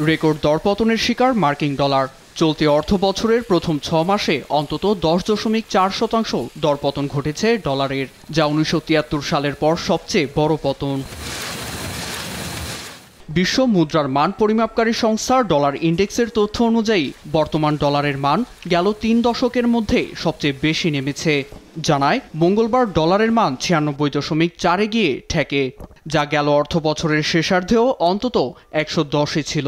Record দরপতনের শিকার মার্কিন ডলার। চলতি অর্থবছরের প্রথম 6 মাসে অন্তত 10.4% দরপতন ঘটেছে ডলারের, যা 1973 সালের পর সবচেয়ে বড় পতন। বিশ্ব মুদ্রার মান পরিমাপকারী সংস্থা ডলার ইন্ডেক্সের তথ্য অনুযায়ী বর্তমান ডলারের মান গেল 3 দশকের মধ্যে সবচেয়ে বেশি নেমেছে। জানায় মঙ্গলবার ডলারের মান 96.4-এ গিয়ে ঠেকে, যা গেল অর্থবছরের শেষার্ধেও অন্তত 110-এ ছিল।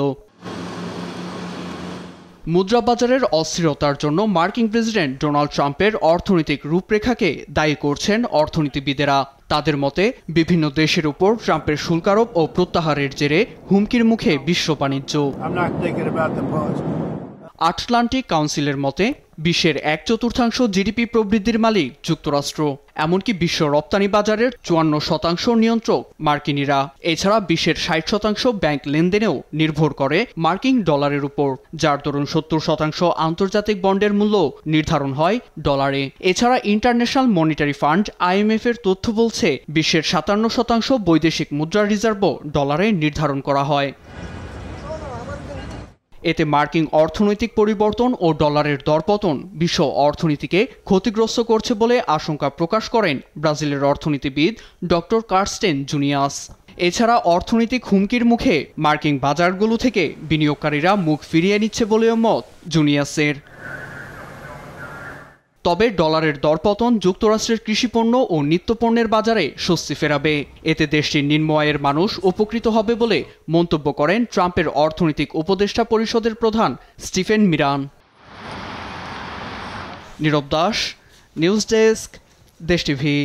মুদ্রা বাজারের অস্থিরতার জন্য মার্কিন প্রেসিডেন্ট ডোনাল্ড ট্রাম্পের অর্থনৈতিক রূপরেখাকে দায়ী করছেন অর্থনীতিবিদেরা। তাদের মতে বিভিন্ন দেশের উপর ট্রাম্পের শুল্ক আরোপ ও প্রত্যাহারের জেরে হুমকির মুখে বিশ্ব বাণিজ্য। আটলান্টিক কাউন্সিলের মতে বিশ্বের 1/4 জিডিপি প্রবৃদ্ধির মালিক যুক্তরাষ্ট্র, এমনকি বিশ্ব রপ্তানি বাজারের 54% নিয়ন্ত্রক মার্কিনিরা। এছাড়া বিশ্বের 60% ব্যাংক লেনদেনেও নির্ভর করে মার্কিন ডলারের উপর, যার দরুন 70% আন্তর্জাতিক বন্ডের মূল্য নির্ধারণ হয় ডলারে। এছাড়া ইন্টারন্যাশনাল মনিটারি ফান্ড IMF এর তথ্য বলছে বিশ্বের 57% বৈদেশিক মুদ্রার রিজার্ভও ডলারে নির্ধারণ করা হয়। এতে মার্কিন অর্থনৈতিক পরিবর্তন ও ডলারের দরপতন বিশ্ব অর্থনীতিকে ক্ষতিগ্রস্ত করছে বলে আশঙ্কা প্রকাশ করেন ব্রাজিলের অর্থনীতিবিদ ডক্টর কার্স্টেন জুনিয়াস। এছাড়া অর্থনৈতিক হুমকির মুখে মার্কিন বাজারগুলো থেকে বিনিয়োগকারীরা মুখ ফিরিয়ে নিচ্ছে বলেও মত জুনিয়াসের। তবে ডলারের দরপতন যুক্তরাষ্ট্রের কৃষিপণ্য ও নিত্যপণ্যের বাজারে স্বস্তি ফেরাবে। এতে দেশটির নিম্ন আয়ের মানুষ উপকৃত হবে বলে মন্তব্য করেন ট্রাম্পের অর্থনৈতিক উপদেষ্টা পরিষদের প্রধান স্টিফেন মিরান। নীরব দাস, নিউজ ডেস্ক, দেশ টিভি।